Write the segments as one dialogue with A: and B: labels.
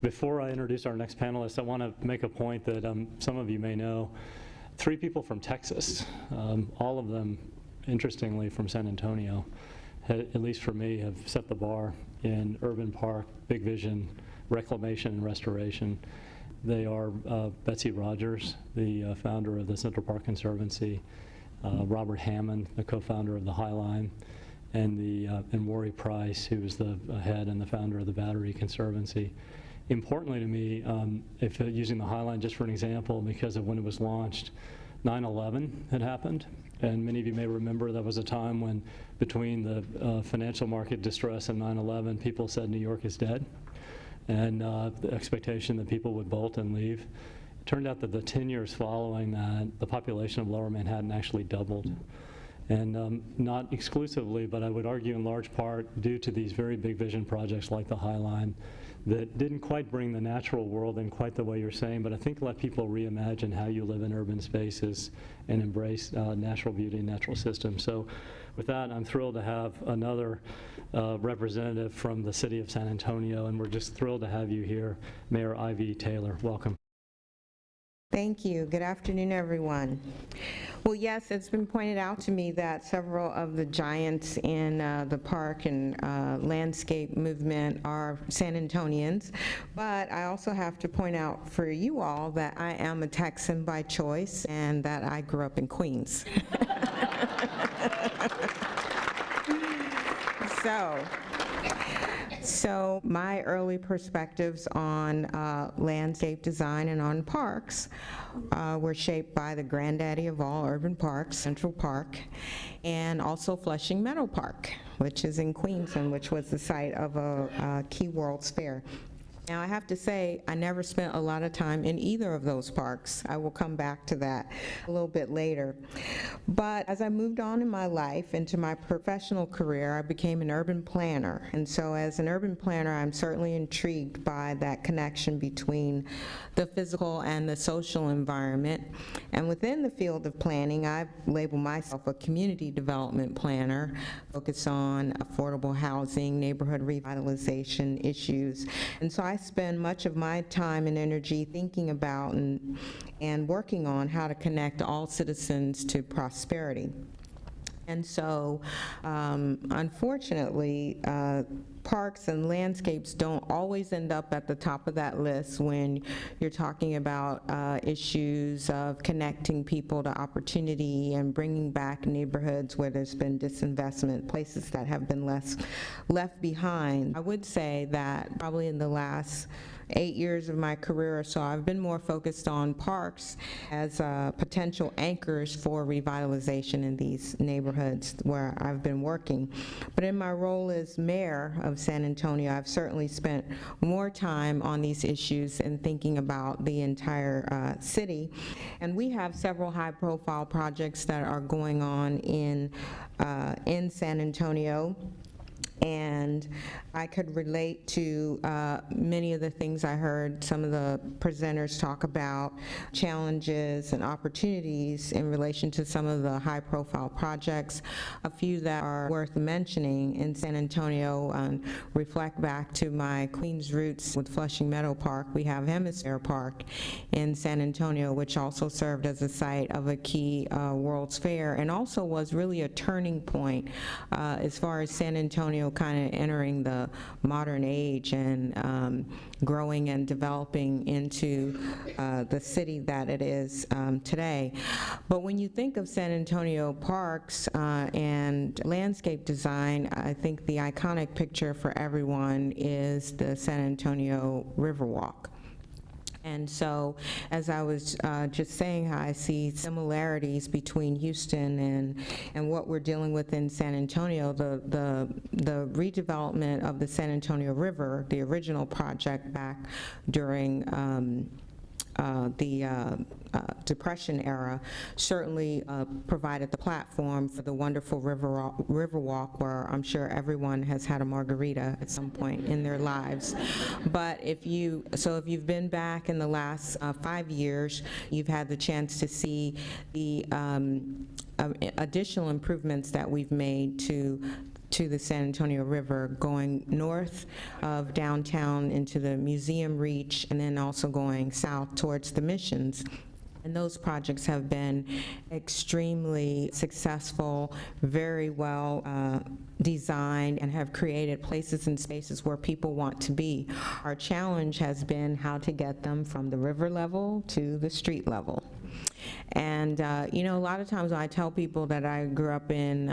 A: Before I introduce our next panelist, I want to make a point that some of you may know. 3 people from Texas, all of them, interestingly, from San Antonio, at least for me, have set the bar in urban park, big vision, reclamation and restoration. They are Betsy Rogers, the founder of the Central Park Conservancy, Robert Hammond, the co-founder of the Highline, and Worry Price, who is the head and the founder of the Battery Conservancy. Importantly to me, if using the Highline just for an example, because of when it was launched, 9/11 had happened, and many of you may remember that was a time when, between the financial market distress and 9/11, people said New York is dead, and the expectation that people would bolt and leave. It turned out that the 10 years following that, the population of Lower Manhattan actually doubled. And not exclusively, but I would argue in large part due to these very big vision projects like the Highline that didn't quite bring the natural world in quite the way you're saying, but I think let people reimagine how you live in urban spaces and embrace natural beauty and natural systems. So with that, I'm thrilled to have another representative from the city of San Antonio, and we're just thrilled to have you here, Mayor Ivy Taylor. Welcome.
B: Thank you. Good afternoon, everyone. Well, yes, it's been pointed out to me that several of the giants in the park and landscape movement are San Antonians, but I also have to point out for you all that I am a Texan by choice and that I grew up in Queens. So my early perspectives on landscape design and on parks were shaped by the granddaddy of all urban parks, Central Park, and also Flushing Meadow Park, which is in Queens and which was the site of a key World's Fair. Now, I have to say, I never spent a lot of time in either of those parks. I will come back to that a little bit later. But as I moved on in my life into my professional career, I became an urban planner. And so as an urban planner, I'm certainly intrigued by that connection between the physical and the social environment. And within the field of planning, I label myself a community development planner, focus on affordable housing, neighborhood revitalization issues. And so I spend much of my time and energy thinking about and working on how to connect all citizens to prosperity. And so, unfortunately, parks and landscapes don't always end up at the top of that list when you're talking about issues of connecting people to opportunity and bringing back neighborhoods where there's been disinvestment, places that have been left behind. I would say that probably in the last 8 years of my career or so, I've been more focused on parks as potential anchors for revitalization in these neighborhoods where I've been working. But in my role as mayor of San Antonio, I've certainly spent more time on these issues and thinking about the entire city. And we have several high-profile projects that are going on in San Antonio. And I could relate to many of the things I heard some of the presenters talk about, challenges and opportunities in relation to some of the high-profile projects. A few that are worth mentioning in San Antonio reflect back to my Queens roots with Flushing Meadow Park. We have Hemisphere Park in San Antonio, which also served as a site of a key World's Fair and also was really a turning point as far as San Antonio kind of entering the modern age and growing and developing into the city that it is today. But when you think of San Antonio parks and landscape design, I think the iconic picture for everyone is the San Antonio Riverwalk. And so, as I was just saying, how I see similarities between Houston and what we're dealing with in San Antonio, the redevelopment of the San Antonio River, the original project back during the Depression era, certainly provided the platform for the wonderful Riverwalk, where I'm sure everyone has had a margarita at some point in their lives. But if you've been back in the last 5 years, you've had the chance to see the additional improvements that we've made to to the San Antonio River, going north of downtown into the museum reach, and then also going south towards the Missions. And those projects have been extremely successful, very well designed, and have created places and spaces where people want to be. Our challenge has been how to get them from the river level to the street level. And, you know, a lot of times when I tell people that I grew up in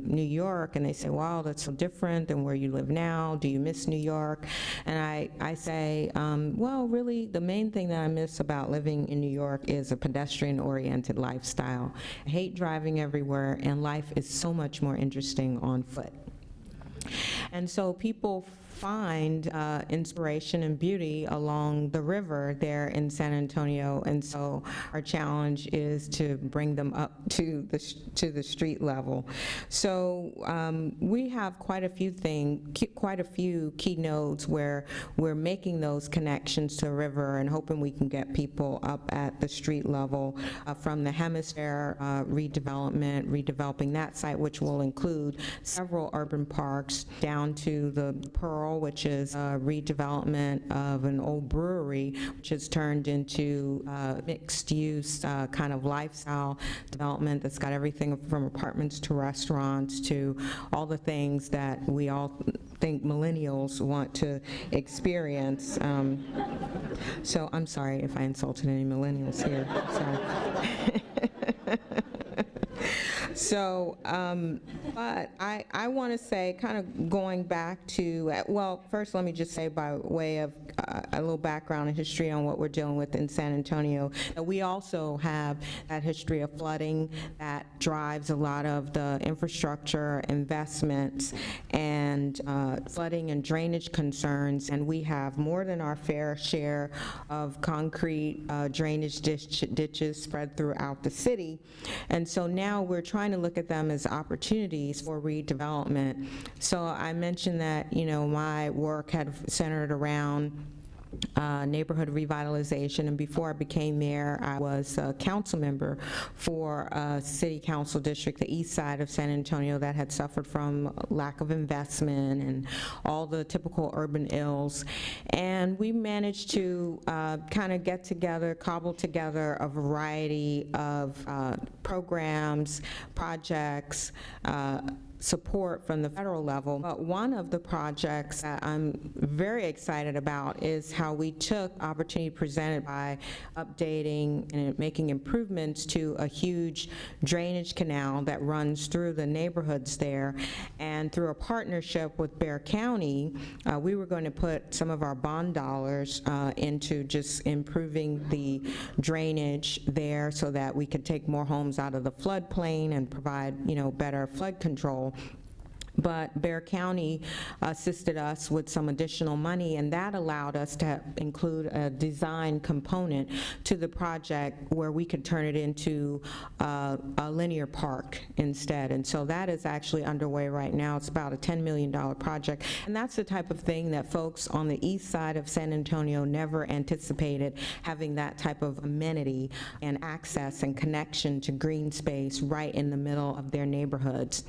B: New York, and they say, wow, that's so different than where you live now. Do you miss New York? And I say, well, really, the main thing that I miss about living in New York is a pedestrian-oriented lifestyle. I hate driving everywhere, and life is so much more interesting on foot. And so people find inspiration and beauty along the river there in San Antonio, and so our challenge is to bring them up to the street level. So we have quite a few key nodes where we're making those connections to the river and hoping we can get people up at the street level, from the Hemisphere redeveloping that site, which will include several urban parks, down to the Pearl, which is a redevelopment of an old brewery, which has turned into mixed-use kind of lifestyle development that's got everything from apartments to restaurants to all the things that we all think millennials want to experience. So I'm sorry if I insulted any millennials here. So, but I want to say, kind of going back to, well, first let me just say by way of a little background and history on what we're dealing with in San Antonio. We also have that history of flooding that drives a lot of the infrastructure investments and flooding and drainage concerns, and we have more than our fair share of concrete drainage ditches spread throughout the city. And so now we're trying to look at them as opportunities for redevelopment. So I mentioned that, you know, my work had centered around neighborhood revitalization, and before I became mayor, I was a council member for a city council district, the east side of San Antonio, that had suffered from lack of investment and all the typical urban ills. And we managed to kind of get together, cobble together a variety of programs, projects, support from the federal level. But one of the projects that I'm very excited about is how we took opportunity presented by updating and making improvements to a huge drainage canal that runs through the neighborhoods there. And through a partnership with Bexar County, we were going to put some of our bond dollars into just improving the drainage there so that we could take more homes out of the floodplain and provide, you know, better flood control. But Bexar County assisted us with some additional money, and that allowed us to include a design component to the project where we could turn it into a linear park instead. And so that is actually underway right now. It's about a $10 million project, and that's the type of thing that folks on the east side of San Antonio never anticipated, having that type of amenity and access and connection to green space right in the middle of their neighborhoods.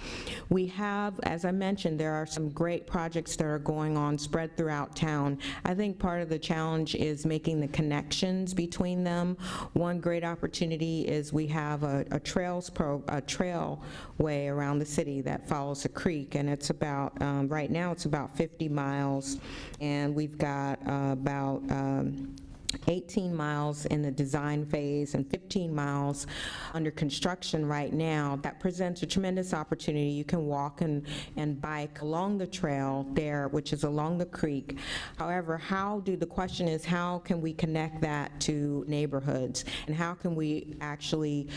B: We have, as I mentioned, there are some great projects that are going on spread throughout town. I think part of the challenge is making the connections between them. One great opportunity is we have a trailway around the city that follows a creek, and it's about, right now it's about 50 miles, and we've got about 18 miles in the design phase and 15 miles under construction right now. That presents a tremendous opportunity. You can walk and bike along the trail there, which is along the creek. However, the question is, how can we connect that to neighborhoods, and how can we actually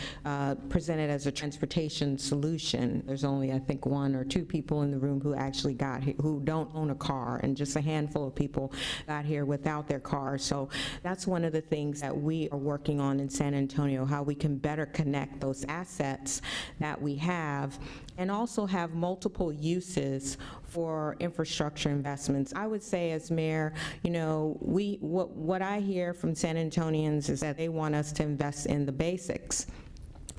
B: present it as a transportation solution? There's only, I think, 1 or 2 people in the room who actually got here, who don't own a car, and just a handful of people got here without their cars. So that's one of the things that we are working on in San Antonio, how we can better connect those assets that we have and also have multiple uses for infrastructure investments. I would say as mayor, you know, what I hear from San Antonians is that they want us to invest in the basics.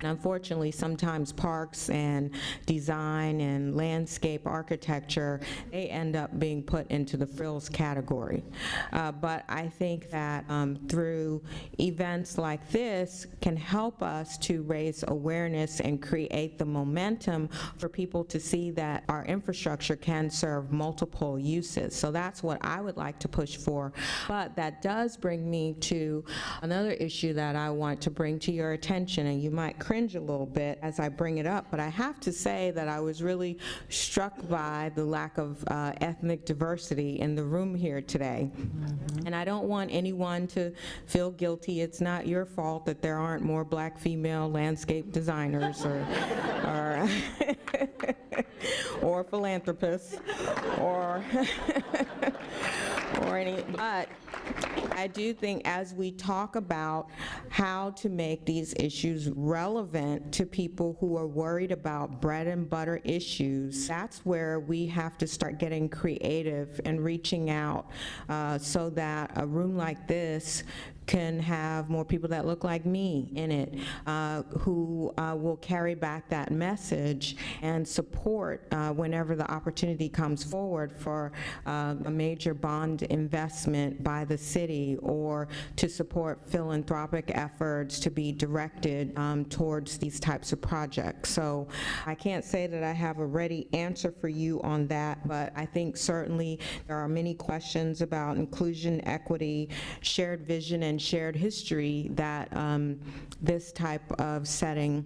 B: Unfortunately, sometimes parks and design and landscape architecture, they end up being put into the frills category. But I think that through events like this can help us to raise awareness and create the momentum for people to see that our infrastructure can serve multiple uses. So that's what I would like to push for. But that does bring me to another issue that I want to bring to your attention, and you might cringe a little bit as I bring it up, but I have to say that I was really struck by the lack of ethnic diversity in the room here today. And I don't want anyone to feel guilty. It's not your fault that there aren't more black female landscape designers or philanthropists or or any, but I do think as we talk about how to make these issues relevant to people who are worried about bread and butter issues, that's where we have to start getting creative and reaching out so that a room like this can have more people that look like me in it, who will carry back that message and support whenever the opportunity comes forward for a major bond investment by the city, or to support philanthropic efforts to be directed towards these types of projects. So I can't say that I have a ready answer for you on that, but I think certainly there are many questions about inclusion, equity, shared vision, and shared history that this type of setting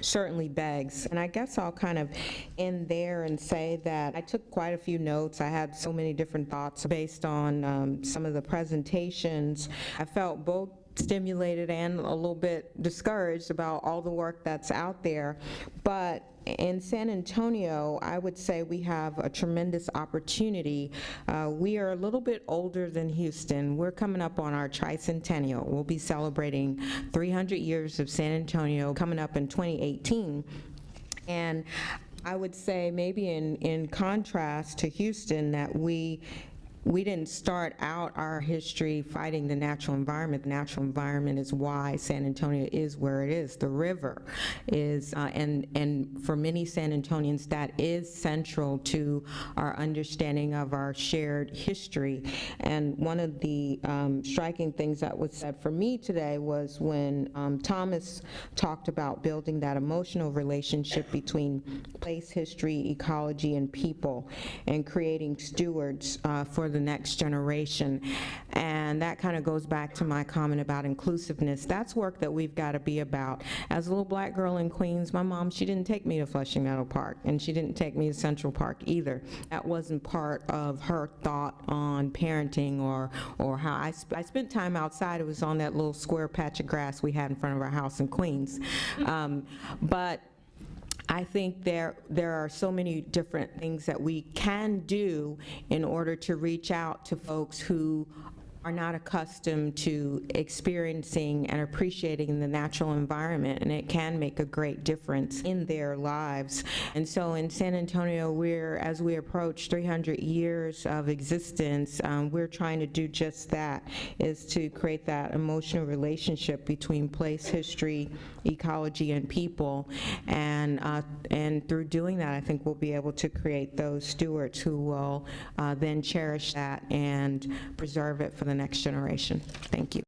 B: certainly begs. And I guess I'll kind of end there and say that I took quite a few notes. I had so many different thoughts based on some of the presentations. I felt both stimulated and a little bit discouraged about all the work that's out there. But in San Antonio, I would say we have a tremendous opportunity. We are a little bit older than Houston. We're coming up on our tricentennial. We'll be celebrating 300 years of San Antonio coming up in 2018. And I would say maybe in contrast to Houston that we didn't start out our history fighting the natural environment. The natural environment is why San Antonio is where it is. The river is, and for many San Antonians, that is central to our understanding of our shared history. And one of the striking things that was said for me today was when Thomas talked about building that emotional relationship between place, history, ecology, and people, and creating stewards for the next generation. And that kind of goes back to my comment about inclusiveness. That's work that we've got to be about. As a little black girl in Queens, my mom, she didn't take me to Flushing Meadow Park, and she didn't take me to Central Park either. That wasn't part of her thought on parenting or how I spent time outside. It was on that little square patch of grass we had in front of our house in Queens. But I think there are so many different things that we can do in order to reach out to folks who are not accustomed to experiencing and appreciating the natural environment, and it can make a great difference in their lives. And so in San Antonio, as we approach 300 years of existence, we're trying to do just that, is to create that emotional relationship between place, history, ecology, and people. And through doing that, I think we'll be able to create those stewards who will then cherish that and preserve it for the next generation. Thank you.